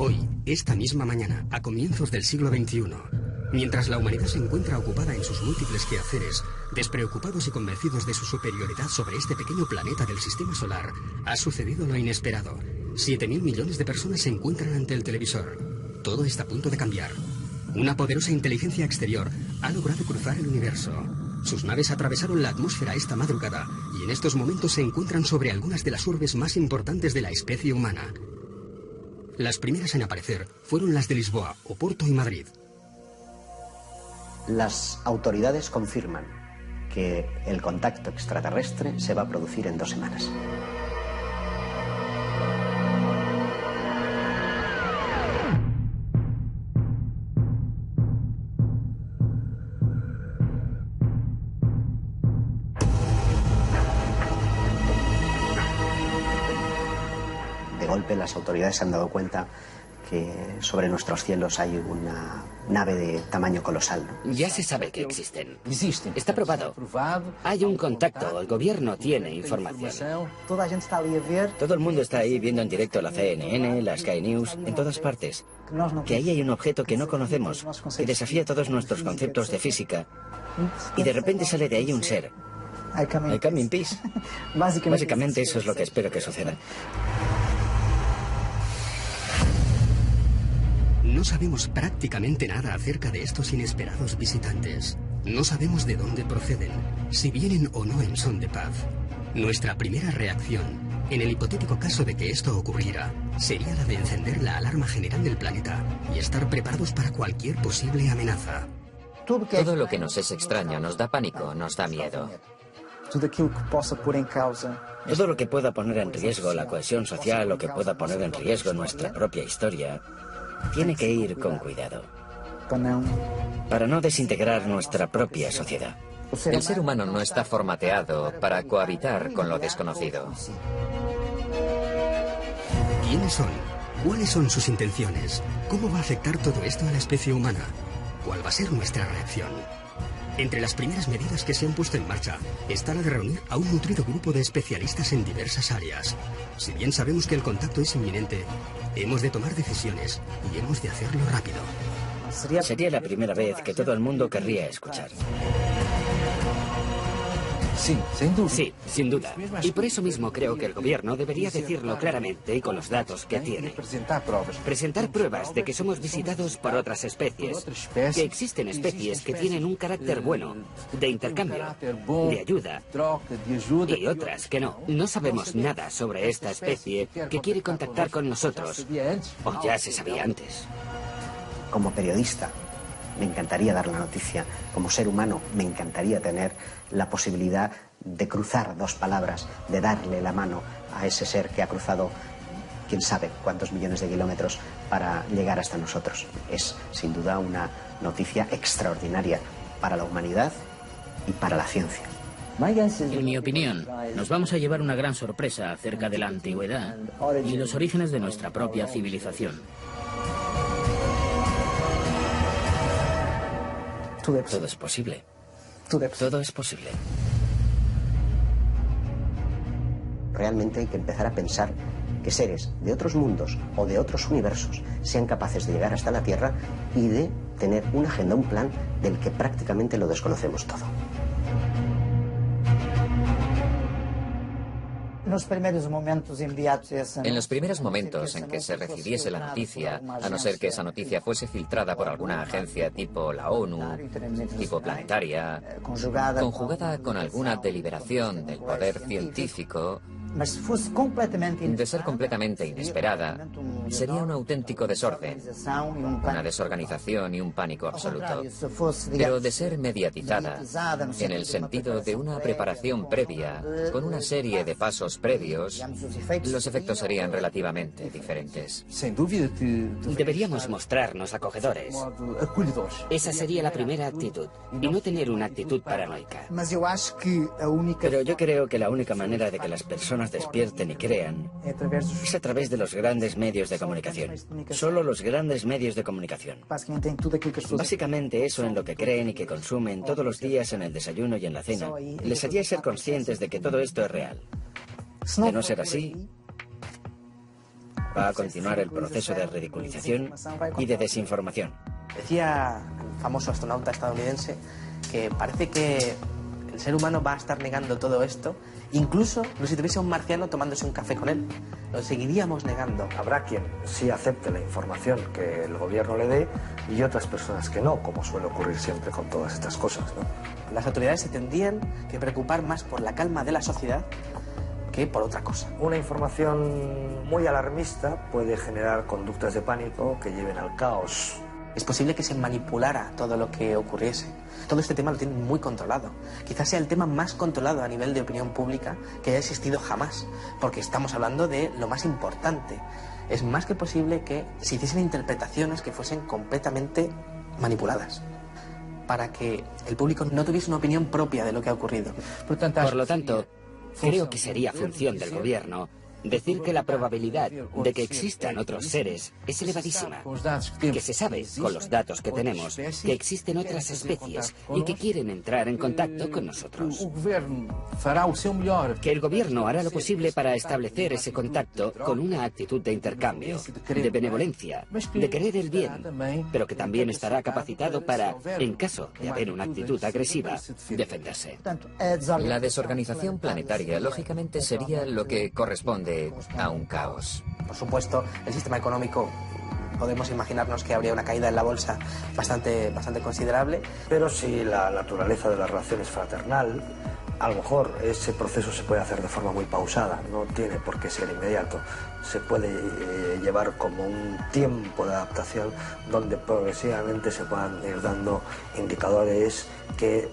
Hoy, esta misma mañana, a comienzos del siglo XXI, mientras la humanidad se encuentra ocupada en sus múltiples quehaceres, despreocupados y convencidos de su superioridad sobre este pequeño planeta del sistema solar, ha sucedido lo inesperado. 7.000 millones de personas se encuentran ante el televisor. Todo está a punto de cambiar. Una poderosa inteligencia exterior ha logrado cruzar el universo. Sus naves atravesaron la atmósfera esta madrugada y en estos momentos se encuentran sobre algunas de las urbes más importantes de la especie humana. Las primeras en aparecer fueron las de Lisboa, Oporto y Madrid. Las autoridades confirman que el contacto extraterrestre se va a producir en 2 semanas. De golpe las autoridades se han dado cuenta que sobre nuestros cielos hay una nave de tamaño colosal, ¿no? Ya se sabe que existen. Está probado. Hay un contacto, el gobierno tiene información. Todo el mundo está ahí viendo en directo la CNN, la Sky News, en todas partes. Que ahí hay un objeto que no conocemos, que desafía todos nuestros conceptos de física. Y de repente sale de ahí un ser. I come in peace. Básicamente eso es lo que espero que suceda. No sabemos prácticamente nada acerca de estos inesperados visitantes. No sabemos de dónde proceden, si vienen o no en son de paz. Nuestra primera reacción, en el hipotético caso de que esto ocurriera, sería la de encender la alarma general del planeta y estar preparados para cualquier posible amenaza. Todo lo que nos es extraño nos da pánico, nos da miedo. Todo lo que pueda poner en riesgo la cohesión social o que pueda poner en riesgo nuestra propia historia, tiene que ir con cuidado. Para no desintegrar nuestra propia sociedad. El ser humano no está formateado para cohabitar con lo desconocido. ¿Quiénes son? ¿Cuáles son sus intenciones? ¿Cómo va a afectar todo esto a la especie humana? ¿Cuál va a ser nuestra reacción? Entre las primeras medidas que se han puesto en marcha está la de reunir a un nutrido grupo de especialistas en diversas áreas. Si bien sabemos que el contacto es inminente, hemos de tomar decisiones y hemos de hacerlo rápido. Sería la primera vez que todo el mundo querría escuchar. Sí, sin duda. Y por eso mismo creo que el gobierno debería decirlo claramente y con los datos que tiene. Presentar pruebas de que somos visitados por otras especies. Que existen especies que tienen un carácter bueno, de intercambio, de ayuda, y otras que no. No sabemos nada sobre esta especie que quiere contactar con nosotros. O ya se sabía antes. Como periodista, me encantaría dar la noticia. Como ser humano, me encantaría tener la posibilidad de cruzar 2 palabras, de darle la mano a ese ser que ha cruzado quién sabe cuántos millones de kilómetros para llegar hasta nosotros. Es, sin duda, una noticia extraordinaria para la humanidad y para la ciencia. En mi opinión, nos vamos a llevar una gran sorpresa acerca de la antigüedad y los orígenes de nuestra propia civilización. Todo es posible. Todo es posible. Realmente hay que empezar a pensar que seres de otros mundos o de otros universos sean capaces de llegar hasta la Tierra y de tener una agenda, un plan del que prácticamente lo desconocemos todo. En los primeros momentos en que se recibiese la noticia, a no ser que esa noticia fuese filtrada por alguna agencia tipo la ONU, tipo planetaria, conjugada con alguna deliberación del poder científico, de ser completamente inesperada, sería un auténtico desorden, una desorganización y un pánico absoluto. Pero de ser mediatizada, en el sentido de una preparación previa, con una serie de pasos previos, los efectos serían relativamente diferentes. Deberíamos mostrarnos acogedores. Esa sería la primera actitud, y no tener una actitud paranoica. Pero yo creo que la única manera de que las personas despierten y crean es a través de los grandes medios de comunicación. Solo los grandes medios de comunicación. Básicamente eso en lo que creen y que consumen todos los días en el desayuno y en la cena. Les haría ser conscientes de que todo esto es real. De no ser así, Va a continuar el proceso de ridiculización y de desinformación. Decía el famoso astronauta estadounidense que parece que el ser humano va a estar negando todo esto, incluso si tuviese un marciano tomándose un café con él. Lo seguiríamos negando. Habrá quien sí acepte la información que el gobierno le dé y otras personas que no, como suele ocurrir siempre con todas estas cosas, ¿no? Las autoridades se tendrían que preocupar más por la calma de la sociedad que por otra cosa. Una información muy alarmista puede generar conductas de pánico que lleven al caos. Es posible que se manipulara todo lo que ocurriese. Todo este tema lo tienen muy controlado. Quizás sea el tema más controlado a nivel de opinión pública que haya existido jamás, porque estamos hablando de lo más importante. Es más que posible que se hiciesen interpretaciones que fuesen completamente manipuladas, para que el público no tuviese una opinión propia de lo que ha ocurrido. Por lo tanto, creo que sería función del gobierno decir que la probabilidad de que existan otros seres es elevadísima, que se sabe, con los datos que tenemos, que existen otras especies y que quieren entrar en contacto con nosotros. Que el gobierno hará lo posible para establecer ese contacto con una actitud de intercambio, de benevolencia, de querer el bien, pero que también estará capacitado para, en caso de haber una actitud agresiva, defenderse. La desorganización planetaria, lógicamente, sería lo que corresponde a un caos. Por supuesto, el sistema económico, podemos imaginarnos que habría una caída en la bolsa bastante considerable. Pero si la naturaleza de la relación es fraternal, a lo mejor ese proceso se puede hacer de forma muy pausada, no tiene por qué ser inmediato. Se puede llevar como un tiempo de adaptación donde progresivamente se puedan ir dando indicadores que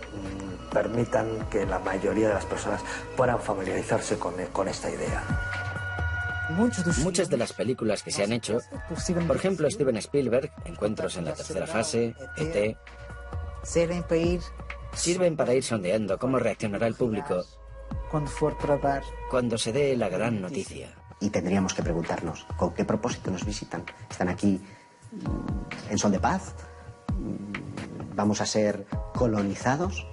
permitan que la mayoría de las personas puedan familiarizarse con esta idea. Muchas de las películas que se han hecho, por ejemplo Steven Spielberg, Encuentros en la tercera fase, ET, sirven para ir sondeando cómo reaccionará el público cuando se dé la gran noticia. Y tendríamos que preguntarnos, ¿con qué propósito nos visitan? ¿Están aquí en son de paz? ¿Vamos a ser colonizados?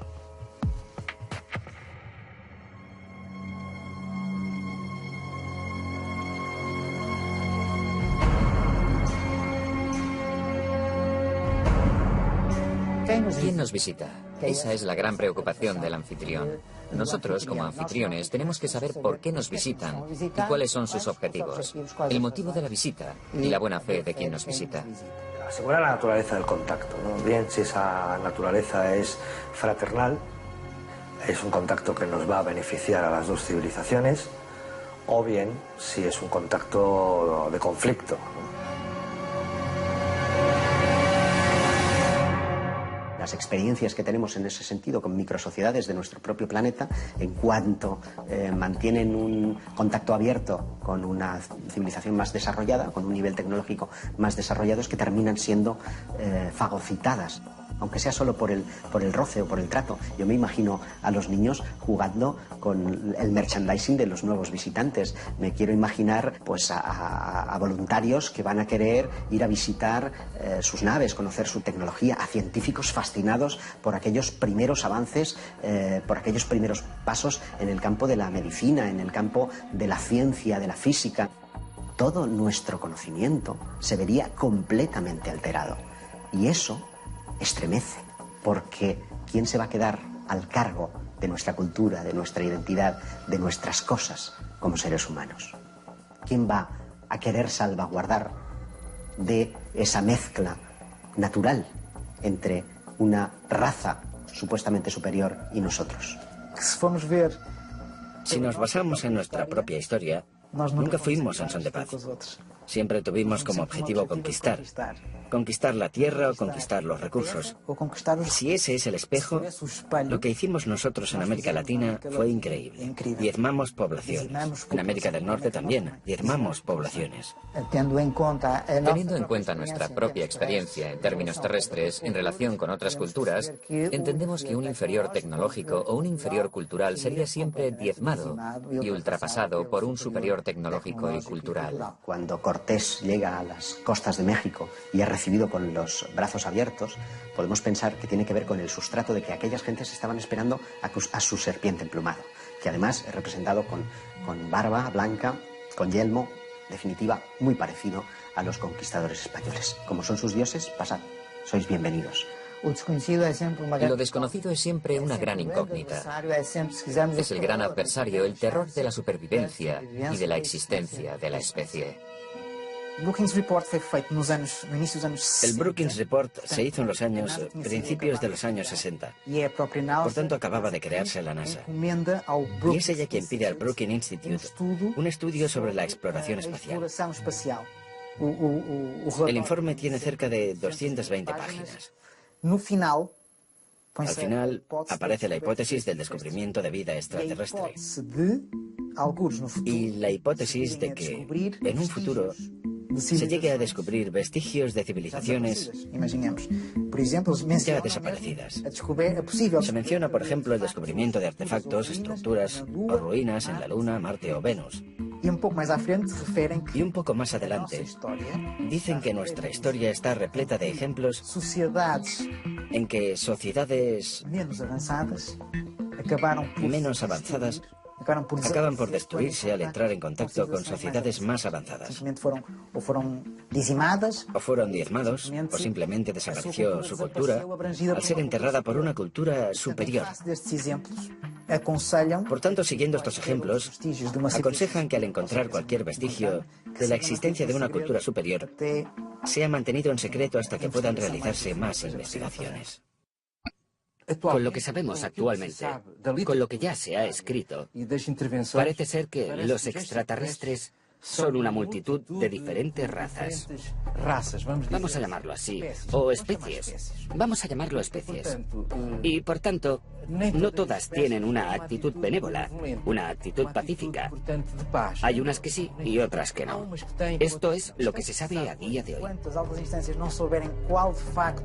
¿Quién nos visita? Esa es la gran preocupación del anfitrión. Nosotros, como anfitriones, tenemos que saber por qué nos visitan y cuáles son sus objetivos, el motivo de la visita y la buena fe de quien nos visita. Asegurar la naturaleza del contacto, ¿no? Bien si esa naturaleza es fraternal, es un contacto que nos va a beneficiar a las dos civilizaciones, o bien si es un contacto de conflicto, ¿no? Las experiencias que tenemos en ese sentido con microsociedades de nuestro propio planeta, en cuanto mantienen un contacto abierto con una civilización más desarrollada, con un nivel tecnológico más desarrollado, es que terminan siendo fagocitadas. Aunque sea solo por el roce o por el trato. Yo me imagino a los niños jugando con el merchandising de los nuevos visitantes. Me quiero imaginar pues a voluntarios que van a querer ir a visitar sus naves, conocer su tecnología, a científicos fascinados por aquellos primeros avances, por aquellos primeros pasos en el campo de la medicina, en el campo de la ciencia, de la física. Todo nuestro conocimiento se vería completamente alterado. Y eso estremece, porque ¿quién se va a quedar al cargo de nuestra cultura, de nuestra identidad, de nuestras cosas como seres humanos? ¿Quién va a querer salvaguardar de esa mezcla natural entre una raza supuestamente superior y nosotros? Si nos basamos en nuestra propia historia, nunca fuimos en son de paz. Siempre tuvimos como objetivo conquistar. Conquistar la tierra o conquistar los recursos. Si ese es el espejo, lo que hicimos nosotros en América Latina fue increíble. Diezmamos poblaciones. En América del Norte también, diezmamos poblaciones. Teniendo en cuenta nuestra propia experiencia en términos terrestres en relación con otras culturas, entendemos que un inferior tecnológico o un inferior cultural sería siempre diezmado y ultrapasado por un superior tecnológico y cultural. Cuando Cortés llega a las costas de México y es recibido con los brazos abiertos, podemos pensar que tiene que ver con el sustrato de que aquellas gentes estaban esperando a su serpiente emplumado, que además es representado con barba blanca, con yelmo definitiva, muy parecido a los conquistadores españoles. Como son sus dioses, pasad, sois bienvenidos. Lo desconocido es siempre una gran incógnita. Es el gran adversario, el terror de la supervivencia y de la existencia de la especie. El Brookings Report se hizo en los principios de los años 60. Por tanto, acababa de crearse la NASA. Y es ella quien pide al Brookings Institute un estudio sobre la exploración espacial. El informe tiene cerca de 220 páginas. Al final aparece la hipótesis del descubrimiento de vida extraterrestre y la hipótesis de que en un futuro se llegue a descubrir vestigios de civilizaciones ya desaparecidas. Se menciona, por ejemplo, el descubrimiento de artefactos, estructuras o ruinas en la Luna, Marte o Venus. Y un poco más adelante, dicen que nuestra historia está repleta de ejemplos en que sociedades menos avanzadas acaban por destruirse al entrar en contacto con sociedades más avanzadas. O fueron diezmados, o simplemente desapareció su cultura al ser enterrada por una cultura superior. Por tanto, siguiendo estos ejemplos, aconsejan que al encontrar cualquier vestigio de la existencia de una cultura superior, sea mantenido en secreto hasta que puedan realizarse más investigaciones. Con lo que sabemos actualmente, con lo que ya se ha escrito, parece ser que los extraterrestres son una multitud de diferentes razas. Vamos a llamarlo así, o especies. Vamos a llamarlo especies. Y, por tanto, no todas tienen una actitud benévola, una actitud pacífica. Hay unas que sí y otras que no. Esto es lo que se sabe a día de hoy.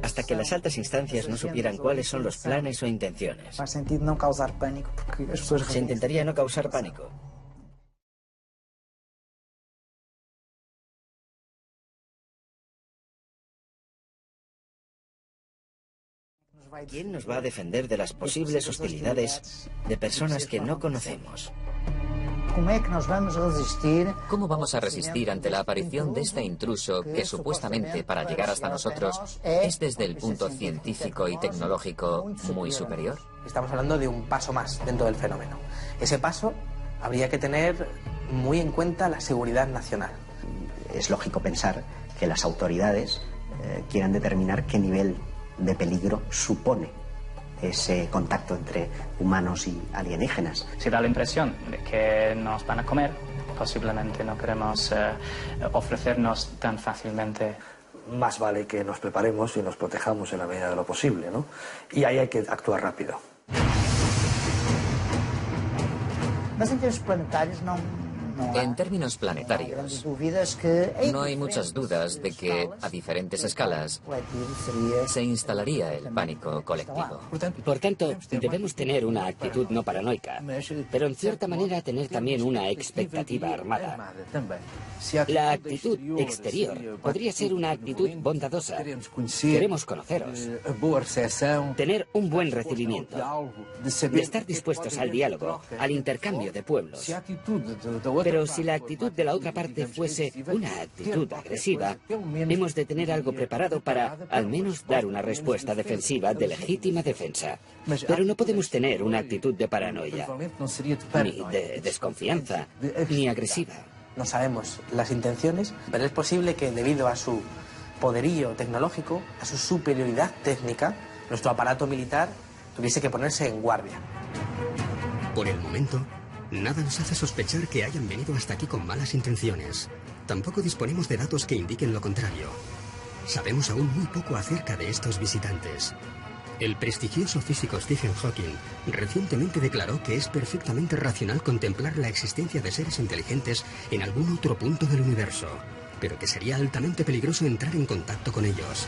Hasta que las altas instancias no supieran cuáles son los planes o intenciones. Se intentaría no causar pánico. ¿Quién nos va a defender de las posibles hostilidades de personas que no conocemos? ¿Cómo vamos a resistir ante la aparición de este intruso que supuestamente para llegar hasta nosotros es desde el punto científico y tecnológico muy superior? Estamos hablando de un paso más dentro del fenómeno. Ese paso habría que tener muy en cuenta la seguridad nacional. Es lógico pensar que las autoridades quieran determinar qué nivel de peligro supone ese contacto entre humanos y alienígenas. Si da la impresión de que nos van a comer, posiblemente no queremos ofrecernos tan fácilmente. Más vale que nos preparemos y nos protejamos en la medida de lo posible, ¿no? Y ahí hay que actuar rápido. En términos planetarios, no hay muchas dudas de que, a diferentes escalas, se instalaría el pánico colectivo. Por tanto, debemos tener una actitud no paranoica, pero en cierta manera tener también una expectativa armada. La actitud exterior podría ser una actitud bondadosa. Queremos conoceros, tener un buen recibimiento, de estar dispuestos al diálogo, al intercambio de pueblos. Pero si la actitud de la otra parte fuese una actitud agresiva, hemos de tener algo preparado para, al menos, dar una respuesta defensiva de legítima defensa. Pero no podemos tener una actitud de paranoia, ni de desconfianza, ni agresiva. No sabemos las intenciones, pero es posible que debido a su poderío tecnológico, a su superioridad técnica, nuestro aparato militar tuviese que ponerse en guardia. Por el momento, nada nos hace sospechar que hayan venido hasta aquí con malas intenciones. Tampoco disponemos de datos que indiquen lo contrario. Sabemos aún muy poco acerca de estos visitantes. El prestigioso físico Stephen Hawking recientemente declaró que es perfectamente racional contemplar la existencia de seres inteligentes en algún otro punto del universo, pero que sería altamente peligroso entrar en contacto con ellos.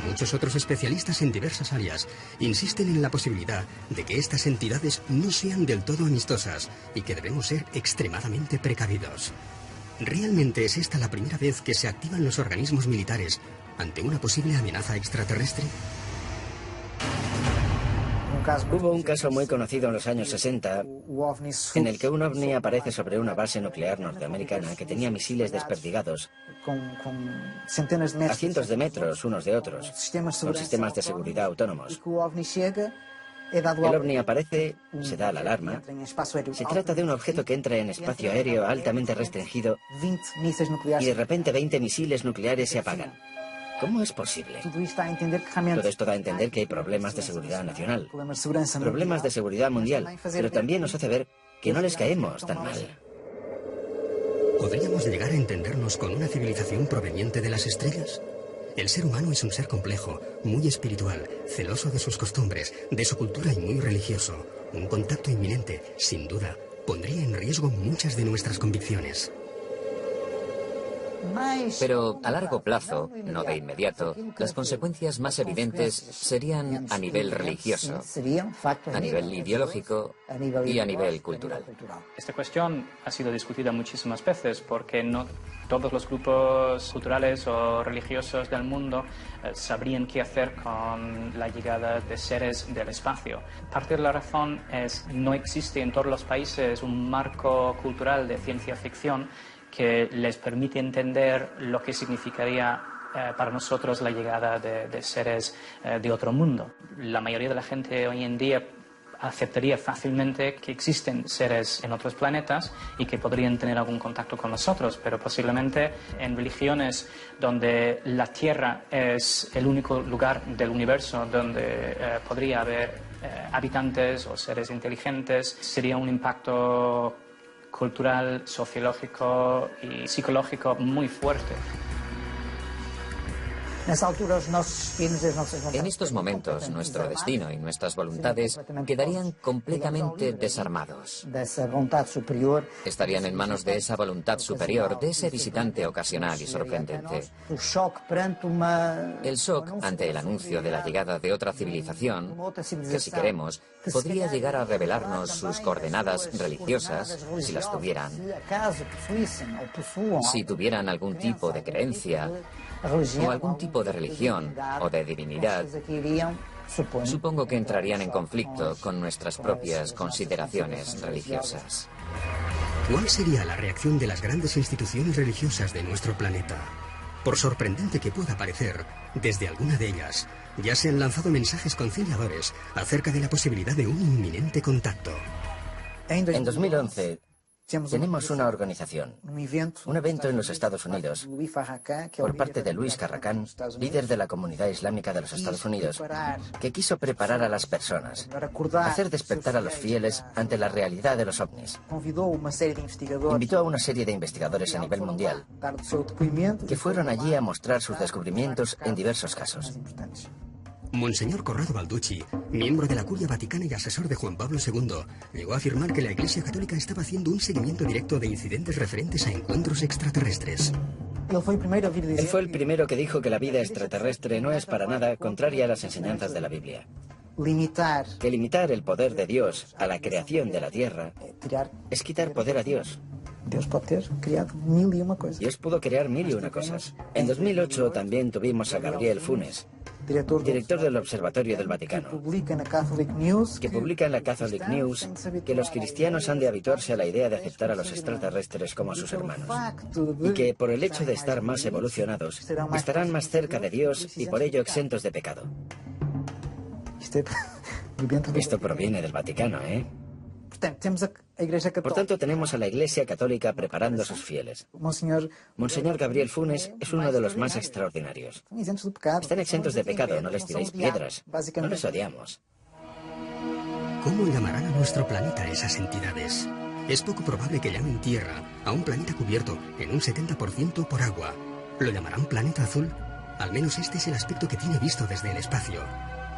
Muchos otros especialistas en diversas áreas insisten en la posibilidad de que estas entidades no sean del todo amistosas y que debemos ser extremadamente precavidos. ¿Realmente es esta la primera vez que se activan los organismos militares ante una posible amenaza extraterrestre? Hubo un caso muy conocido en los años 60 en el que un ovni aparece sobre una base nuclear norteamericana que tenía misiles desperdigados a cientos de metros unos de otros, con sistemas de seguridad autónomos. El ovni aparece, se da la alarma. Se trata de un objeto que entra en espacio aéreo altamente restringido y de repente 20 misiles nucleares se apagan. ¿Cómo es posible? Todo esto da a entender que hay problemas de seguridad nacional, problemas de seguridad mundial, pero también nos hace ver que no les caemos tan mal. ¿Podríamos llegar a entendernos con una civilización proveniente de las estrellas? El ser humano es un ser complejo, muy espiritual, celoso de sus costumbres, de su cultura y muy religioso. Un contacto inminente, sin duda, pondría en riesgo muchas de nuestras convicciones. Pero a largo plazo, no de inmediato, las consecuencias más evidentes serían a nivel religioso, a nivel ideológico y a nivel cultural. Esta cuestión ha sido discutida muchísimas veces porque no todos los grupos culturales o religiosos del mundo sabrían qué hacer con la llegada de seres del espacio. Parte de la razón es no existe en todos los países un marco cultural de ciencia ficción que les permite entender lo que significaría para nosotros la llegada de seres de otro mundo. La mayoría de la gente hoy en día aceptaría fácilmente que existen seres en otros planetas y que podrían tener algún contacto con nosotros, pero posiblemente en religiones donde la Tierra es el único lugar del universo donde podría haber habitantes o seres inteligentes, sería un impacto cultural, sociológico y psicológico muy fuerte. En estos momentos, nuestro destino y nuestras voluntades quedarían completamente desarmados. Estarían en manos de esa voluntad superior, de ese visitante ocasional y sorprendente. El shock ante el anuncio de la llegada de otra civilización, que si queremos, podría llegar a revelarnos sus coordenadas religiosas, si las tuvieran. Si tuvieran algún tipo de creencia, o algún tipo de religión o de divinidad, supongo que entrarían en conflicto con nuestras propias consideraciones religiosas. ¿Cuál sería la reacción de las grandes instituciones religiosas de nuestro planeta? Por sorprendente que pueda parecer, desde alguna de ellas ya se han lanzado mensajes conciliadores acerca de la posibilidad de un inminente contacto. En 2011... tenemos una organización, un evento en los Estados Unidos, por parte de Luis Farrakhan, líder de la comunidad islámica de los Estados Unidos, que quiso preparar a las personas, hacer despertar a los fieles ante la realidad de los ovnis. Invitó a una serie de investigadores a nivel mundial, que fueron allí a mostrar sus descubrimientos en diversos casos. Monseñor Corrado Balducci, miembro de la Curia Vaticana y asesor de Juan Pablo II, llegó a afirmar que la Iglesia Católica estaba haciendo un seguimiento directo de incidentes referentes a encuentros extraterrestres. Él fue el primero que dijo que la vida extraterrestre no es para nada contraria a las enseñanzas de la Biblia. Que limitar el poder de Dios a la creación de la Tierra es quitar poder a Dios. Dios pudo crear mil y una cosas. En 2008 también tuvimos a Gabriel Funes, director del Observatorio del Vaticano, que publica en la Catholic News que los cristianos han de habituarse a la idea de aceptar a los extraterrestres como sus hermanos, y que por el hecho de estar más evolucionados, estarán más cerca de Dios y por ello exentos de pecado. Esto proviene del Vaticano, ¿eh? Por tanto, tenemos a la Iglesia Católica preparando a sus fieles. Monseñor Gabriel Funes es uno de los más extraordinarios. Están exentos de pecado, no les tiréis piedras, no les odiamos. ¿Cómo llamarán a nuestro planeta esas entidades? Es poco probable que llamen Tierra a un planeta cubierto en un 70% por agua. ¿Lo llamarán planeta azul? Al menos este es el aspecto que tiene visto desde el espacio.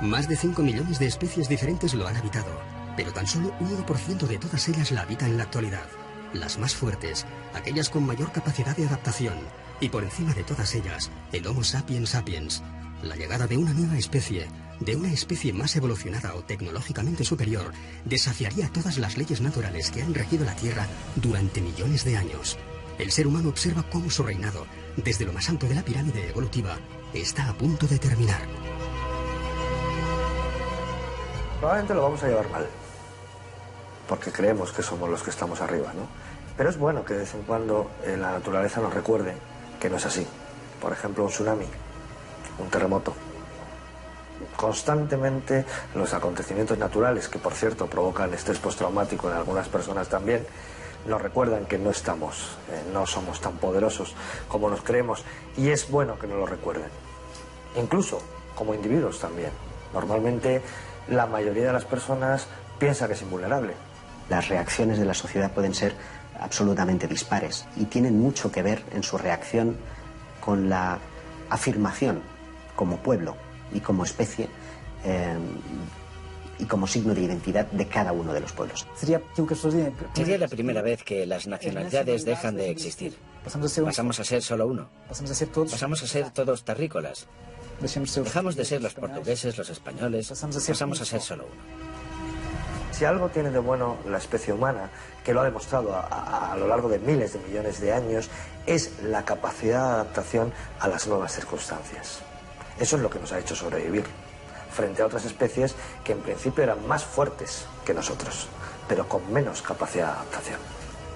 Más de 5 millones de especies diferentes lo han habitado, pero tan solo 1% de todas ellas la habitan en la actualidad. Las más fuertes, aquellas con mayor capacidad de adaptación, y por encima de todas ellas, el Homo sapiens sapiens. La llegada de una nueva especie, de una especie más evolucionada o tecnológicamente superior, desafiaría todas las leyes naturales que han regido la Tierra durante millones de años. El ser humano observa cómo su reinado, desde lo más alto de la pirámide evolutiva, está a punto de terminar. Probablemente lo vamos a llevar mal, porque creemos que somos los que estamos arriba, ¿no? Pero es bueno que de vez en cuando la naturaleza nos recuerde que no es así. Por ejemplo, un tsunami, un terremoto. Constantemente los acontecimientos naturales, que por cierto provocan estrés postraumático en algunas personas también, nos recuerdan que no somos tan poderosos como nos creemos, y es bueno que nos lo recuerden. Incluso como individuos también. Normalmente la mayoría de las personas piensa que es invulnerable. Las reacciones de la sociedad pueden ser absolutamente dispares y tienen mucho que ver en su reacción con la afirmación como pueblo y como especie y como signo de identidad de cada uno de los pueblos. Sería la primera vez que las nacionalidades dejan de existir. Pasamos a ser solo uno. Pasamos a ser todos terrícolas. Dejamos de ser los portugueses, los españoles. Pasamos a ser solo uno. Si algo tiene de bueno la especie humana, que lo ha demostrado a lo largo de miles de millones de años, es la capacidad de adaptación a las nuevas circunstancias. Eso es lo que nos ha hecho sobrevivir frente a otras especies que en principio eran más fuertes que nosotros, pero con menos capacidad de adaptación.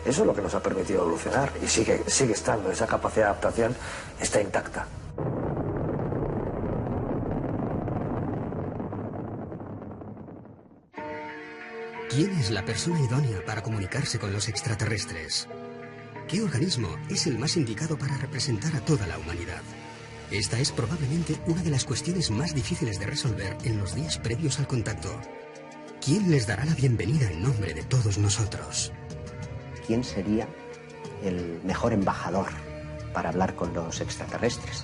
Eso es lo que nos ha permitido evolucionar y sigue estando, esa capacidad de adaptación está intacta. ¿Quién es la persona idónea para comunicarse con los extraterrestres? ¿Qué organismo es el más indicado para representar a toda la humanidad? Esta es probablemente una de las cuestiones más difíciles de resolver en los días previos al contacto. ¿Quién les dará la bienvenida en nombre de todos nosotros? ¿Quién sería el mejor embajador para hablar con los extraterrestres?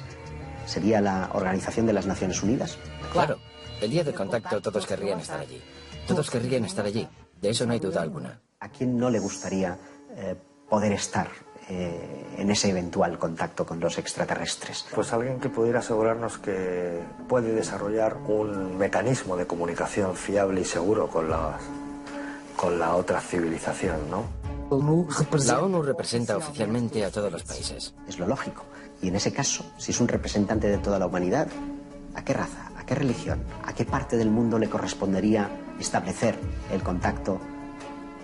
¿Sería la Organización de las Naciones Unidas? Claro, el día del contacto todos querrían estar allí. Todos querrían estar allí, de eso no hay duda alguna. ¿A quién no le gustaría poder estar en ese eventual contacto con los extraterrestres? Pues alguien que pudiera asegurarnos que puede desarrollar un mecanismo de comunicación fiable y seguro con la otra civilización, ¿no? La ONU representa oficialmente a todos los países. Es lo lógico. Y en ese caso, si es un representante de toda la humanidad, ¿a qué raza, a qué religión, a qué parte del mundo le correspondería establecer el contacto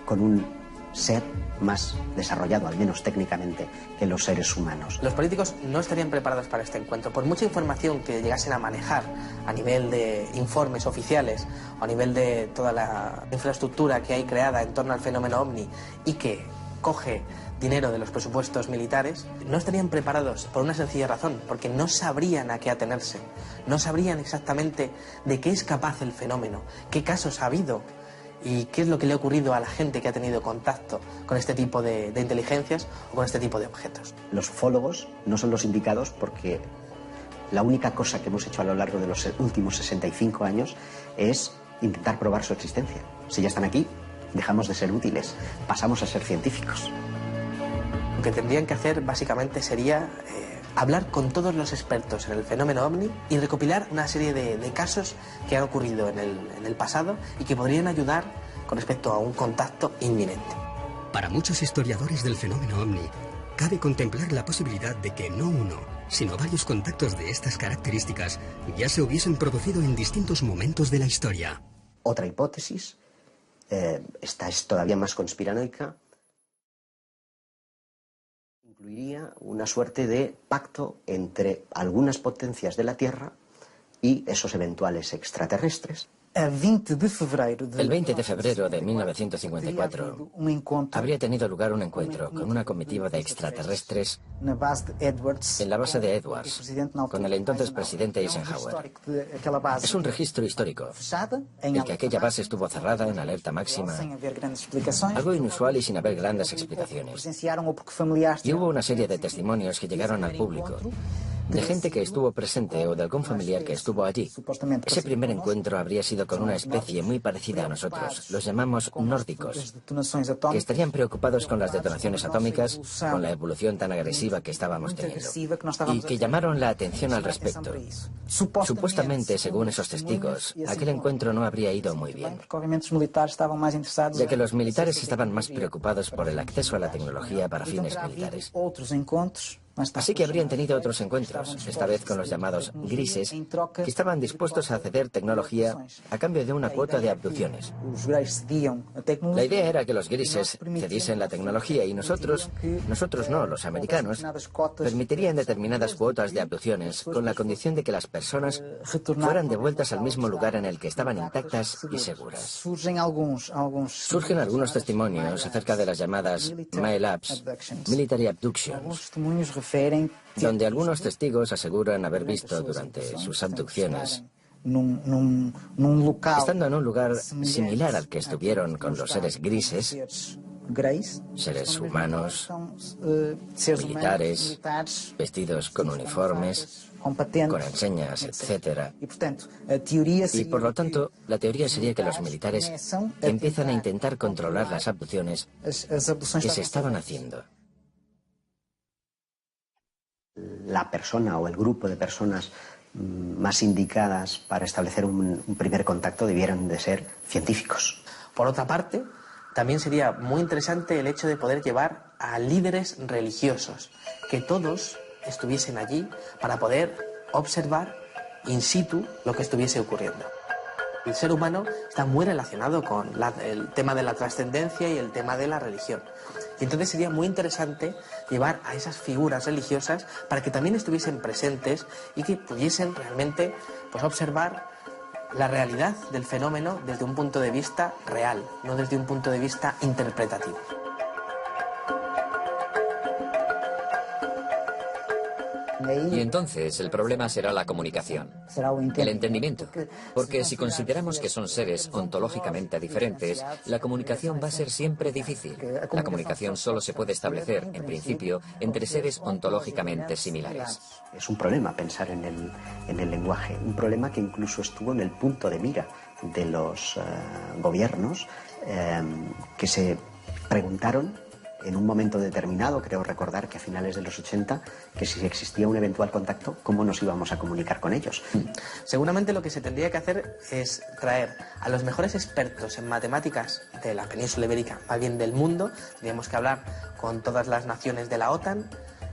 con un ser más desarrollado, al menos técnicamente, que los seres humanos? Los políticos no estarían preparados para este encuentro. Por mucha información que llegasen a manejar a nivel de informes oficiales o a nivel de toda la infraestructura que hay creada en torno al fenómeno OVNI y que coge dinero de los presupuestos militares, no estarían preparados por una sencilla razón, porque no sabrían a qué atenerse, no sabrían exactamente de qué es capaz el fenómeno, qué casos ha habido y qué es lo que le ha ocurrido a la gente que ha tenido contacto con este tipo de inteligencias o con este tipo de objetos. Los ufólogos no son los indicados porque la única cosa que hemos hecho a lo largo de los últimos 65 años es intentar probar su existencia. Si ya están aquí, dejamos de ser útiles, pasamos a ser científicos. Lo que tendrían que hacer básicamente sería hablar con todos los expertos en el fenómeno OVNI y recopilar una serie de casos que han ocurrido en el pasado y que podrían ayudar con respecto a un contacto inminente. Para muchos historiadores del fenómeno OVNI, cabe contemplar la posibilidad de que no uno, sino varios contactos de estas características ya se hubiesen producido en distintos momentos de la historia. Otra hipótesis, esta es todavía más conspiranoica, incluiría una suerte de pacto entre algunas potencias de la Tierra y esos eventuales extraterrestres. El 20 de febrero de 1954 habría tenido lugar un encuentro con una comitiva de extraterrestres en la base de Edwards, con el entonces presidente Eisenhower. Es un registro histórico, el que aquella base estuvo cerrada en alerta máxima, algo inusual y sin haber grandes explicaciones. Y hubo una serie de testimonios que llegaron al público, de gente que estuvo presente o de algún familiar que estuvo allí. Ese primer encuentro habría sido con una especie muy parecida a nosotros, los llamamos nórdicos, que estarían preocupados con las detonaciones atómicas, con la evolución tan agresiva que estábamos teniendo, y que llamaron la atención al respecto. Supuestamente, según esos testigos, aquel encuentro no habría ido muy bien, ya que los militares estaban más preocupados por el acceso a la tecnología para fines militares. Así que habrían tenido otros encuentros, esta vez con los llamados grises, que estaban dispuestos a ceder tecnología a cambio de una cuota de abducciones. La idea era que los grises cediesen la tecnología y nosotros no, los americanos, permitirían determinadas cuotas de abducciones con la condición de que las personas fueran devueltas al mismo lugar en el que estaban intactas y seguras. Surgen algunos testimonios acerca de las llamadas MILABs, Military Abductions, donde algunos testigos aseguran haber visto durante sus abducciones, estando en un lugar similar al que estuvieron con los seres grises, seres humanos, militares, vestidos con uniformes, con enseñas, etc. Y por lo tanto, la teoría sería que los militares empiezan a intentar controlar las abducciones que se estaban haciendo. La persona o el grupo de personas más indicadas para establecer un primer contacto debieran de ser científicos. Por otra parte, también sería muy interesante el hecho de poder llevar a líderes religiosos, que todos estuviesen allí para poder observar in situ lo que estuviese ocurriendo. El ser humano está muy relacionado con el tema de la trascendencia y el tema de la religión. Y entonces sería muy interesante llevar a esas figuras religiosas para que también estuviesen presentes y que pudiesen realmente observar la realidad del fenómeno desde un punto de vista real, no desde un punto de vista interpretativo. Y entonces el problema será la comunicación, el entendimiento, porque si consideramos que son seres ontológicamente diferentes, la comunicación va a ser siempre difícil. La comunicación solo se puede establecer, en principio, entre seres ontológicamente similares. Es un problema pensar en el lenguaje, un problema que incluso estuvo en el punto de mira de los gobiernos que se preguntaron en un momento determinado, creo recordar que a finales de los 80, que si existía un eventual contacto, ¿cómo nos íbamos a comunicar con ellos? Seguramente lo que se tendría que hacer es traer a los mejores expertos en matemáticas de la península ibérica, más bien del mundo. Tendríamos que hablar con todas las naciones de la OTAN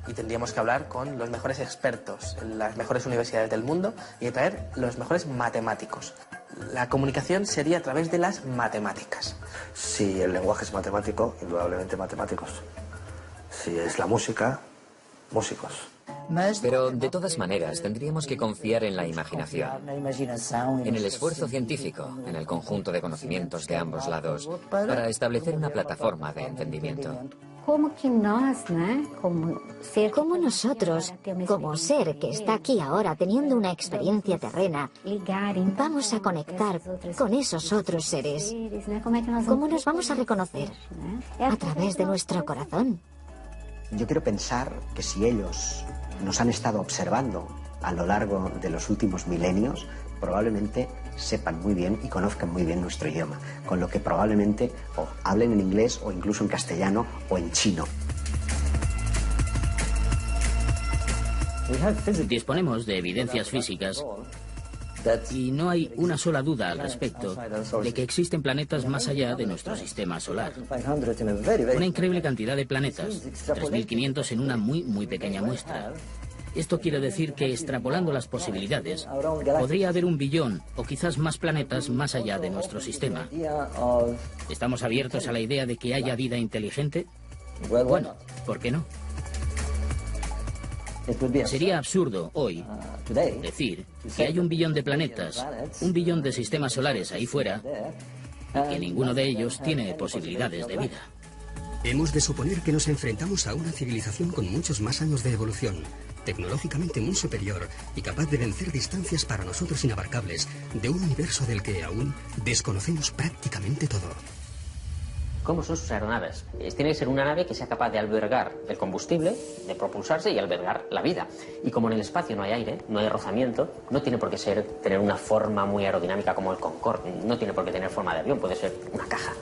y tendríamos que hablar con los mejores expertos en las mejores universidades del mundo y traer los mejores matemáticos. La comunicación sería a través de las matemáticas. Si el lenguaje es matemático, indudablemente matemáticos. Si es la música, músicos. Pero, de todas maneras, tendríamos que confiar en la imaginación, en el esfuerzo científico, en el conjunto de conocimientos de ambos lados, para establecer una plataforma de entendimiento. Como nosotros, como ser que está aquí ahora teniendo una experiencia terrena, vamos a conectar con esos otros seres. ¿Cómo nos vamos a reconocer? A través de nuestro corazón. Yo quiero pensar que si ellos nos han estado observando a lo largo de los últimos milenios, probablemente sepan muy bien y conozcan muy bien nuestro idioma, con lo que probablemente o hablen en inglés o incluso en castellano o en chino. Disponemos de evidencias físicas y no hay una sola duda al respecto de que existen planetas más allá de nuestro sistema solar. Una increíble cantidad de planetas, 3.500 en una muy pequeña muestra. Esto quiere decir que, extrapolando las posibilidades, podría haber 1 billón o quizás más planetas más allá de nuestro sistema. ¿Estamos abiertos a la idea de que haya vida inteligente? Bueno, ¿por qué no? Sería absurdo hoy decir que hay 1 billón de planetas, 1 billón de sistemas solares ahí fuera, y que ninguno de ellos tiene posibilidades de vida. Hemos de suponer que nos enfrentamos a una civilización con muchos más años de evolución, tecnológicamente muy superior y capaz de vencer distancias para nosotros inabarcables de un universo del que aún desconocemos prácticamente todo. ¿Cómo son sus aeronaves? Tiene que ser una nave que sea capaz de albergar el combustible, de propulsarse y albergar la vida. Y como en el espacio no hay aire, no hay rozamiento, no tiene por qué tener una forma muy aerodinámica como el Concorde, no tiene por qué tener forma de avión, puede ser una caja.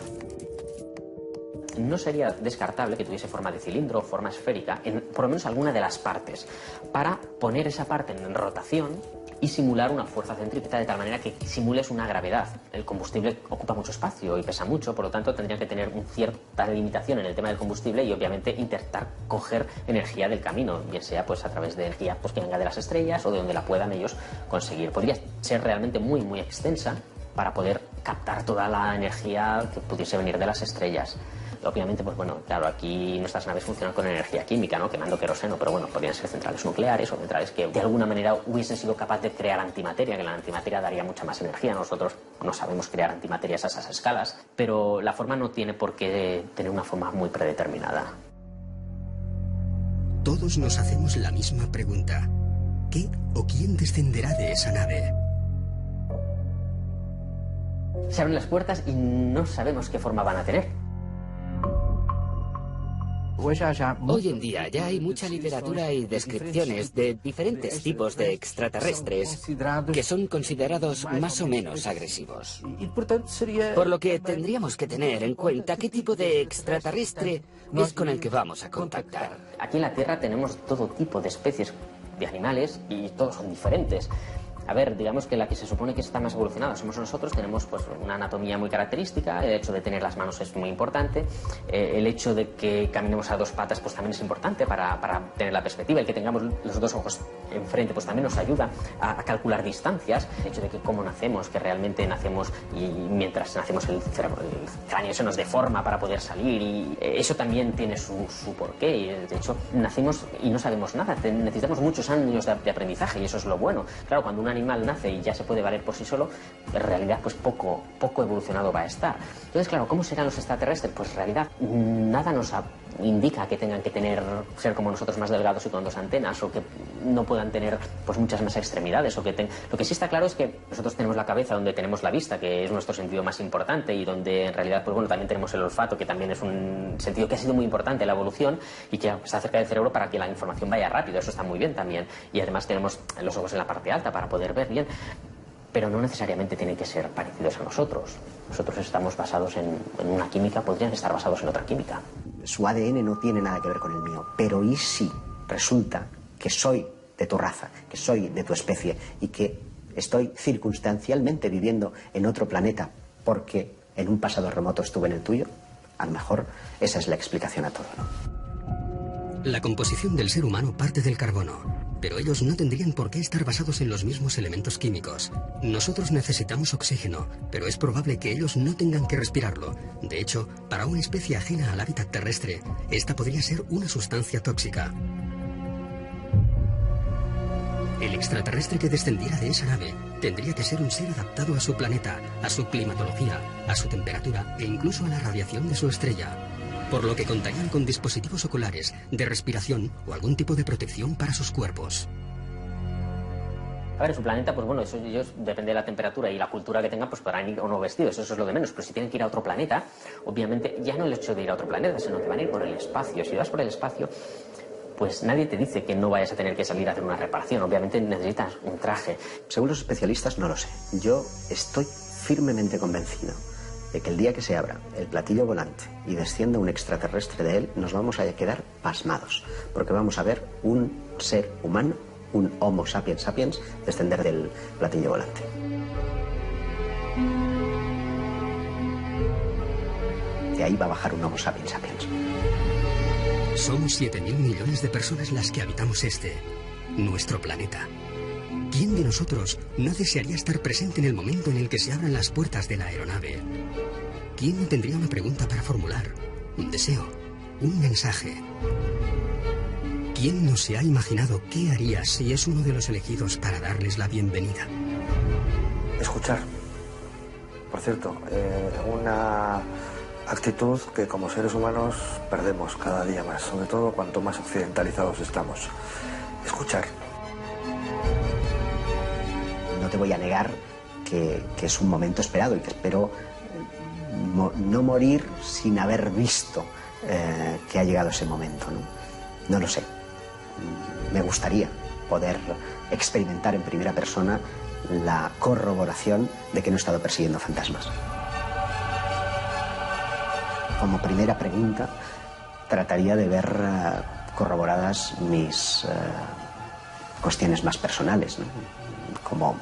No sería descartable que tuviese forma de cilindro o forma esférica en por lo menos alguna de las partes, para poner esa parte en rotación y simular una fuerza centrípeta de tal manera que simules una gravedad. El combustible ocupa mucho espacio y pesa mucho, por lo tanto tendrían que tener una cierta limitación en el tema del combustible y obviamente intentar coger energía del camino, bien sea pues a través de energía pues, que venga de las estrellas o de donde la puedan ellos conseguir. Podría ser realmente muy muy extensa para poder captar toda la energía que pudiese venir de las estrellas. Obviamente, pues bueno, claro, aquí nuestras naves funcionan con energía química, ¿no? Quemando queroseno, pero bueno, podrían ser centrales nucleares o centrales que de alguna manera hubiesen sido capaces de crear antimateria, que la antimateria daría mucha más energía. Nosotros no sabemos crear antimaterias a esas escalas, pero la forma no tiene por qué tener una forma muy predeterminada. Todos nos hacemos la misma pregunta. ¿Qué o quién descenderá de esa nave? Se abren las puertas y no sabemos qué forma van a tener. Hoy en día ya hay mucha literatura y descripciones de diferentes tipos de extraterrestres que son considerados más o menos agresivos. Por lo que tendríamos que tener en cuenta qué tipo de extraterrestre es con el que vamos a contactar. Aquí en la Tierra tenemos todo tipo de especies de animales y todos son diferentes. A ver, digamos que la que se supone que está más evolucionada somos nosotros, tenemos pues una anatomía muy característica, el hecho de tener las manos es muy importante, el hecho de que caminemos a dos patas pues también es importante para tener la perspectiva, el que tengamos los dos ojos enfrente pues también nos ayuda a calcular distancias, el hecho de que cómo nacemos, que realmente nacemos y mientras nacemos el cráneo se nos deforma para poder salir y eso también tiene su porqué y de hecho nacemos y no sabemos nada, necesitamos muchos años de aprendizaje y eso es lo bueno. Claro, cuando un animal nace y ya se puede valer por sí solo, en realidad pues poco evolucionado va a estar. Entonces, claro, ¿cómo serán los extraterrestres? Pues en realidad nada nos indica que tengan que ser como nosotros más delgados y con dos antenas o que no puedan tener pues muchas más extremidades o que lo que sí está claro es que nosotros tenemos la cabeza donde tenemos la vista, que es nuestro sentido más importante y donde en realidad pues bueno, también tenemos el olfato, que también es un sentido que ha sido muy importante en la evolución y que está cerca del cerebro para que la información vaya rápido, eso está muy bien también y además tenemos los ojos en la parte alta para poder ver bien, pero no necesariamente tienen que ser parecidos a nosotros. Nosotros estamos basados en una química, podrían estar basados en otra química. Su ADN no tiene nada que ver con el mío, pero ¿y si resulta que soy de tu raza, que soy de tu especie y que estoy circunstancialmente viviendo en otro planeta porque en un pasado remoto estuve en el tuyo? A lo mejor esa es la explicación a todo, ¿no? La composición del ser humano parte del carbono. Pero ellos no tendrían por qué estar basados en los mismos elementos químicos. Nosotros necesitamos oxígeno, pero es probable que ellos no tengan que respirarlo. De hecho, para una especie ajena al hábitat terrestre, esta podría ser una sustancia tóxica. El extraterrestre que descendiera de esa nave tendría que ser un ser adaptado a su planeta, a su climatología, a su temperatura e incluso a la radiación de su estrella. Por lo que contarían con dispositivos oculares, de respiración o algún tipo de protección para sus cuerpos. A ver, su planeta, pues bueno, eso ellos, depende de la temperatura y la cultura que tengan, pues podrán ir o no vestidos, eso es lo de menos. Pero si tienen que ir a otro planeta, obviamente ya no el hecho de ir a otro planeta, sino que van a ir por el espacio. Si vas por el espacio, pues nadie te dice que no vayas a tener que salir a hacer una reparación. Obviamente necesitas un traje. Según los especialistas, no lo sé. Yo estoy firmemente convencido de que el día que se abra el platillo volante y descienda un extraterrestre de él, nos vamos a quedar pasmados, porque vamos a ver un ser humano, un Homo sapiens sapiens, descender del platillo volante. De ahí va a bajar un Homo sapiens sapiens. Somos 7.000 millones de personas las que habitamos nuestro planeta. ¿Quién de nosotros no desearía estar presente en el momento en el que se abran las puertas de la aeronave? ¿Quién no tendría una pregunta para formular? Un deseo, un mensaje. ¿Quién no se ha imaginado qué haría si es uno de los elegidos para darles la bienvenida? Escuchar. Por cierto, una actitud que como seres humanos perdemos cada día más, sobre todo cuanto más occidentalizados estamos. Escuchar. No te voy a negar que es un momento esperado y que espero no morir sin haber visto que ha llegado ese momento, ¿no? No lo sé. Me gustaría poder experimentar en primera persona la corroboración de que no he estado persiguiendo fantasmas. Como primera pregunta, trataría de ver corroboradas mis cuestiones más personales, ¿no? como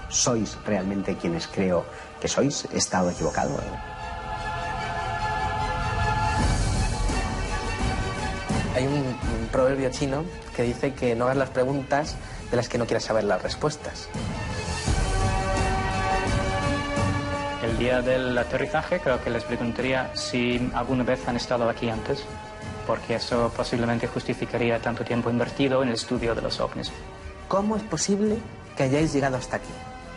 sois realmente quienes creo que sois, he estado equivocado. Hay un proverbio chino que dice que no hagas las preguntas de las que no quieras saber las respuestas. El día del aterrizaje creo que les preguntaría si alguna vez han estado aquí antes, porque eso posiblemente justificaría tanto tiempo invertido en el estudio de los ovnis. ¿Cómo es posible que hayáis llegado hasta aquí?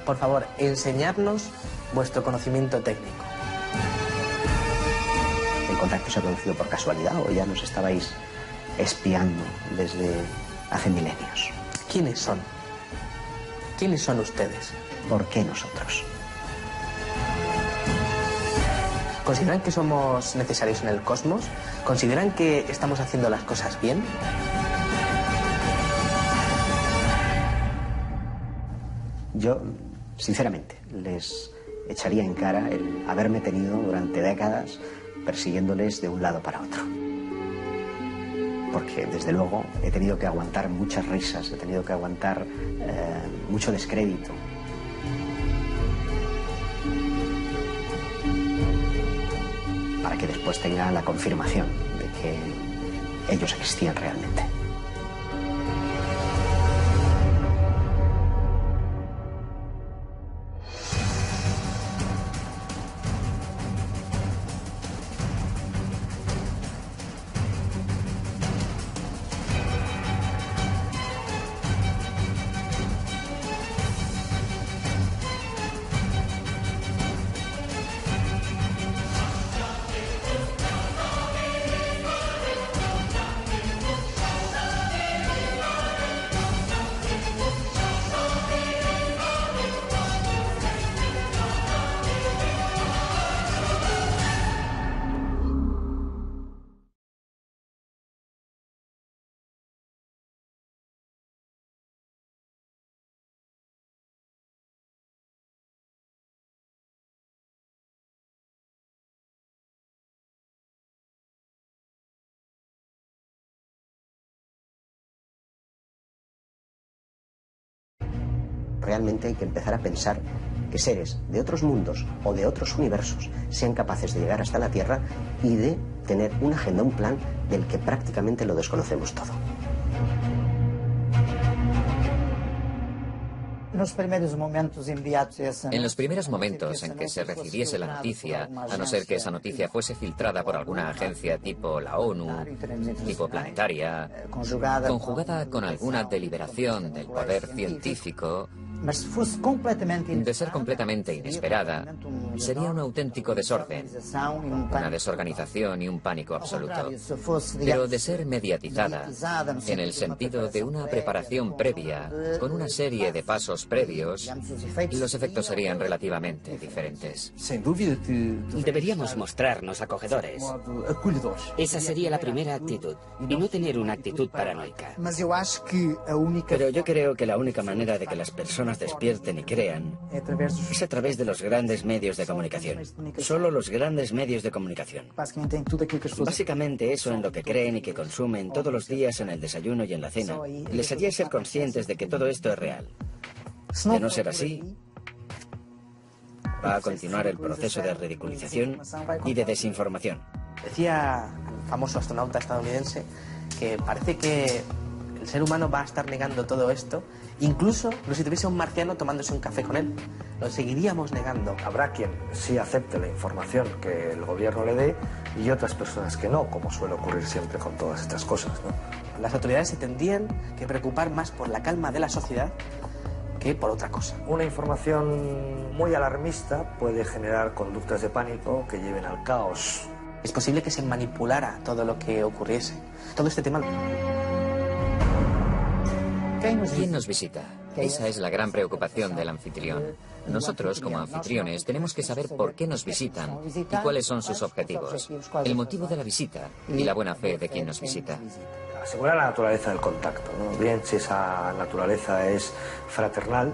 Por favor, enseñadnos vuestro conocimiento técnico. ¿El contacto se ha producido por casualidad o ya nos estabais espiando desde hace milenios? ¿Quiénes son? ¿Quiénes son ustedes? ¿Por qué nosotros? ¿Consideran que somos necesarios en el cosmos? ¿Consideran que estamos haciendo las cosas bien? Yo, sinceramente, les echaría en cara el haberme tenido durante décadas persiguiéndoles de un lado para otro. Porque, desde luego, he tenido que aguantar muchas risas, he tenido que aguantar mucho descrédito. Para que después tenga la confirmación de que ellos existían realmente. Realmente hay que empezar a pensar que seres de otros mundos o de otros universos sean capaces de llegar hasta la Tierra y de tener una agenda, un plan del que prácticamente lo desconocemos todo. En los primeros momentos en que se recibiese la noticia, a no ser que esa noticia fuese filtrada por alguna agencia tipo la ONU, tipo planetaria, conjugada con alguna deliberación del poder científico, de ser completamente inesperada, sería un auténtico desorden, una desorganización y un pánico absoluto. Pero de ser mediatizada, en el sentido de una preparación previa, con una serie de pasos previos, los efectos serían relativamente diferentes. Deberíamos mostrarnos acogedores. Esa sería la primera actitud, y no tener una actitud paranoica. Pero yo creo que la única manera de que las personas despierten y crean es a través de los grandes medios de comunicación. Solo los grandes medios de comunicación. Básicamente eso en lo que creen y que consumen todos los días en el desayuno y en la cena. Les haría ser conscientes de que todo esto es real. De no ser así, va a continuar el proceso de ridiculización y de desinformación. Decía el famoso astronauta estadounidense que parece que el ser humano va a estar negando todo esto, incluso si tuviese un marciano tomándose un café con él. Lo seguiríamos negando. Habrá quien sí acepte la información que el gobierno le dé y otras personas que no, como suele ocurrir siempre con todas estas cosas, ¿no? Las autoridades se tendrían que preocupar más por la calma de la sociedad que por otra cosa. Una información muy alarmista puede generar conductas de pánico que lleven al caos. Es posible que se manipulara todo lo que ocurriese. Todo este tema... ¿Quién nos visita? Esa es la gran preocupación del anfitrión. Nosotros, como anfitriones, tenemos que saber por qué nos visitan y cuáles son sus objetivos, el motivo de la visita y la buena fe de quien nos visita. Asegurar la naturaleza del contacto, ¿no? Bien si esa naturaleza es fraternal,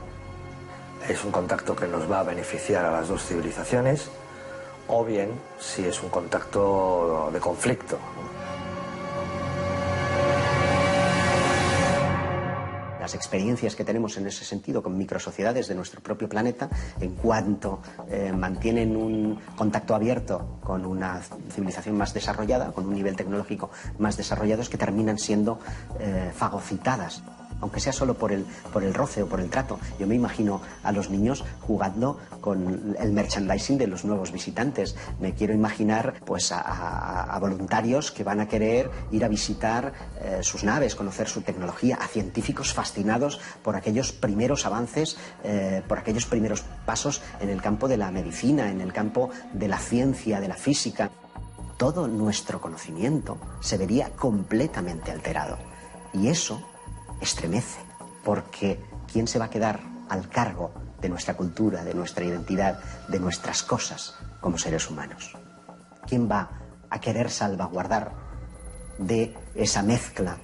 es un contacto que nos va a beneficiar a las dos civilizaciones, o bien si es un contacto de conflicto, ¿no? las experiencias que tenemos en ese sentido con microsociedades de nuestro propio planeta, en cuanto mantienen un contacto abierto con una civilización más desarrollada, con un nivel tecnológico más desarrollado, es que terminan siendo fagocitadas, aunque sea solo por el roce o por el trato. Yo me imagino a los niños jugando con el merchandising de los nuevos visitantes. Me quiero imaginar pues a voluntarios que van a querer ir a visitar sus naves, conocer su tecnología, a científicos fascinados por aquellos primeros avances, por aquellos primeros pasos en el campo de la medicina, en el campo de la ciencia, de la física. Todo nuestro conocimiento se vería completamente alterado. Y eso estremece, porque ¿quién se va a quedar al cargo de nuestra cultura, de nuestra identidad, de nuestras cosas como seres humanos? ¿Quién va a querer salvaguardar de esa mezcla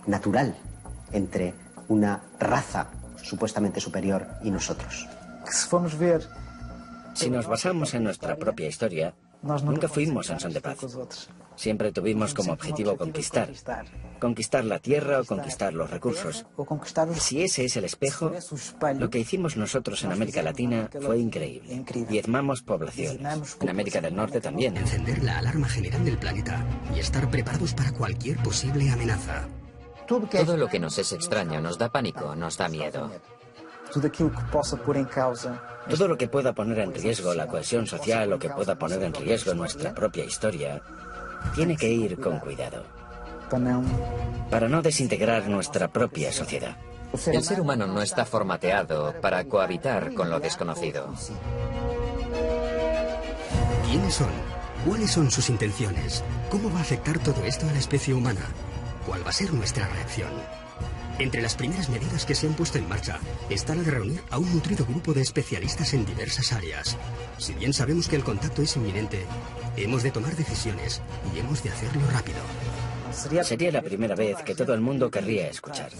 natural entre una raza supuestamente superior y nosotros? Si nos basamos en nuestra propia historia, nunca fuimos en son de paz. Siempre tuvimos como objetivo conquistar. Conquistar la tierra o conquistar los recursos. Si ese es el espejo, lo que hicimos nosotros en América Latina fue increíble. Diezmamos poblaciones. En América del Norte también. Encender la alarma general del planeta y estar preparados para cualquier posible amenaza. Todo lo que nos es extraño nos da pánico, nos da miedo. Todo lo que pueda poner en riesgo la cohesión social o que pueda poner en riesgo nuestra propia historia, tiene que ir con cuidado. Para no desintegrar nuestra propia sociedad. El ser humano no está formateado para cohabitar con lo desconocido. ¿Quiénes son? ¿Cuáles son sus intenciones? ¿Cómo va a afectar todo esto a la especie humana? ¿Cuál va a ser nuestra reacción? Entre las primeras medidas que se han puesto en marcha está la de reunir a un nutrido grupo de especialistas en diversas áreas. Si bien sabemos que el contacto es inminente, hemos de tomar decisiones y hemos de hacerlo rápido. Sería la primera vez que todo el mundo querría escuchar.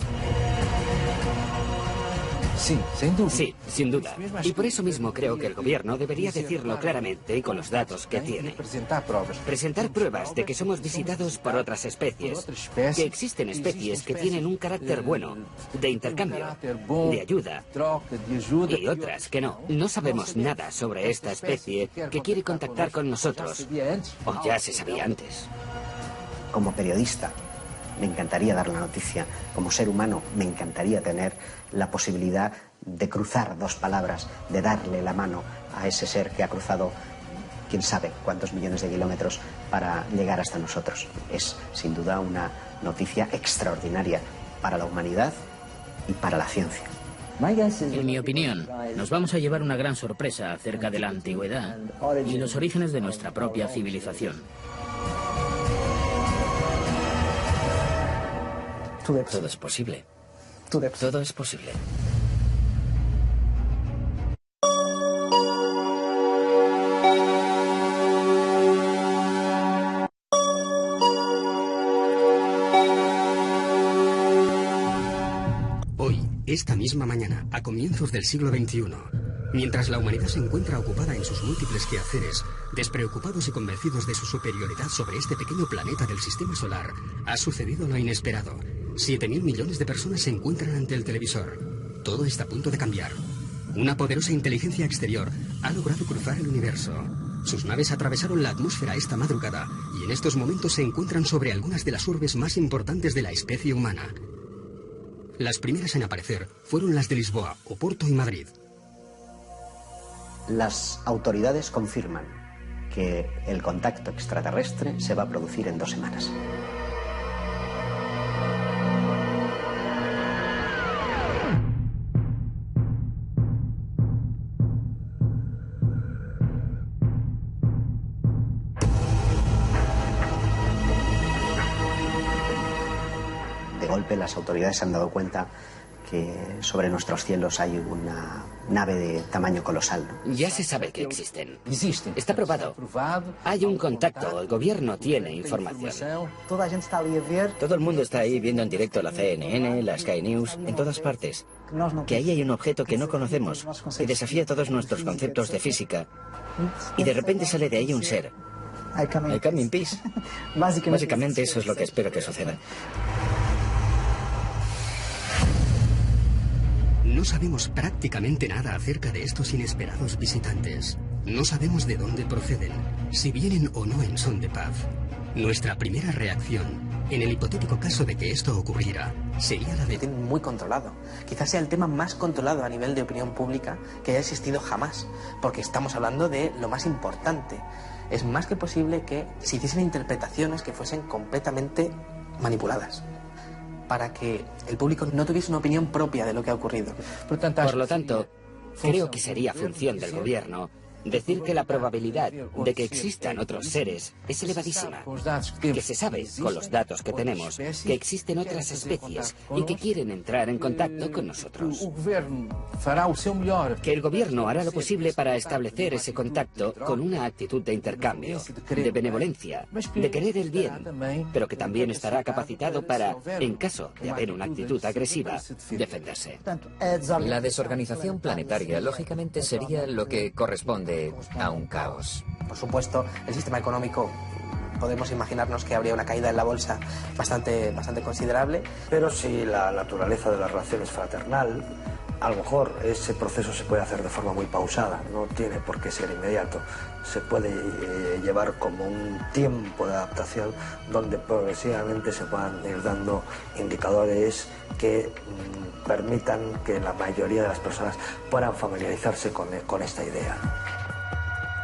Sí, sin duda. Y por eso mismo creo que el gobierno debería decirlo claramente y con los datos que tiene. Presentar pruebas de que somos visitados por otras especies, que existen especies que tienen un carácter bueno, de intercambio, de ayuda, y otras que no. No sabemos nada sobre esta especie que quiere contactar con nosotros, o ya se sabía antes. Como periodista, me encantaría dar la noticia. Como ser humano, me encantaría tener la posibilidad de cruzar dos palabras, de darle la mano a ese ser que ha cruzado quién sabe cuántos millones de kilómetros para llegar hasta nosotros. Es, sin duda, una noticia extraordinaria para la humanidad y para la ciencia. En mi opinión, nos vamos a llevar una gran sorpresa acerca de la antigüedad y los orígenes de nuestra propia civilización. Todo es posible. Todo es posible. Hoy, esta misma mañana, a comienzos del siglo XXI, mientras la humanidad se encuentra ocupada en sus múltiples quehaceres, despreocupados y convencidos de su superioridad sobre este pequeño planeta del sistema solar, ha sucedido lo inesperado. 7.000 millones de personas se encuentran ante el televisor. Todo está a punto de cambiar. Una poderosa inteligencia exterior ha logrado cruzar el universo. Sus naves atravesaron la atmósfera esta madrugada y en estos momentos se encuentran sobre algunas de las urbes más importantes de la especie humana. Las primeras en aparecer fueron las de Lisboa, Oporto y Madrid. Las autoridades confirman que el contacto extraterrestre se va a producir en 2 semanas. De golpe las autoridades se han dado cuenta que sobre nuestros cielos hay una nave de tamaño colosal, ¿no? Ya se sabe que existen. Está probado. Hay un contacto, el gobierno tiene información. Todo el mundo está ahí viendo en directo la CNN, la Sky News, en todas partes. Que ahí hay un objeto que no conocemos y desafía todos nuestros conceptos de física. Y de repente sale de ahí un ser. I come in peace. Básicamente eso es lo que espero que suceda. No sabemos prácticamente nada acerca de estos inesperados visitantes. No sabemos de dónde proceden, si vienen o no en son de paz. Nuestra primera reacción, en el hipotético caso de que esto ocurriera, sería la de... Lo tienen muy controlado. Quizás sea el tema más controlado a nivel de opinión pública que haya existido jamás, porque estamos hablando de lo más importante. Es más que posible que se hiciesen interpretaciones que fuesen completamente manipuladas, para que el público no tuviese una opinión propia de lo que ha ocurrido. Por lo tanto, creo que sería función del gobierno decir que la probabilidad de que existan otros seres es elevadísima, que se sabe, con los datos que tenemos, que existen otras especies y que quieren entrar en contacto con nosotros. Que el gobierno hará lo posible para establecer ese contacto con una actitud de intercambio, de benevolencia, de querer el bien, pero que también estará capacitado para, en caso de haber una actitud agresiva, defenderse. La desorganización planetaria, lógicamente, sería lo que corresponde a un caos. Por supuesto, el sistema económico, podemos imaginarnos que habría una caída en la bolsa bastante considerable. Pero si la naturaleza de las relaciones es fraternal, a lo mejor ese proceso se puede hacer de forma muy pausada, no tiene por qué ser inmediato. Se puede llevar como un tiempo de adaptación donde progresivamente se puedan ir dando indicadores que permitan que la mayoría de las personas puedan familiarizarse con esta idea.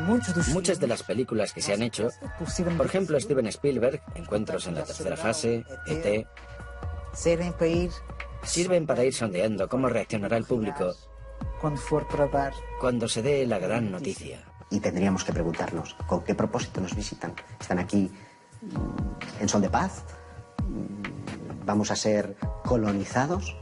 Muchas de las películas que se han hecho, por ejemplo Steven Spielberg, Encuentros en la tercera fase, E.T., sirven para ir sondeando cómo reaccionará el público cuando se dé la gran noticia. Y tendríamos que preguntarnos, ¿con qué propósito nos visitan? ¿Están aquí en son de paz? ¿Vamos a ser colonizados?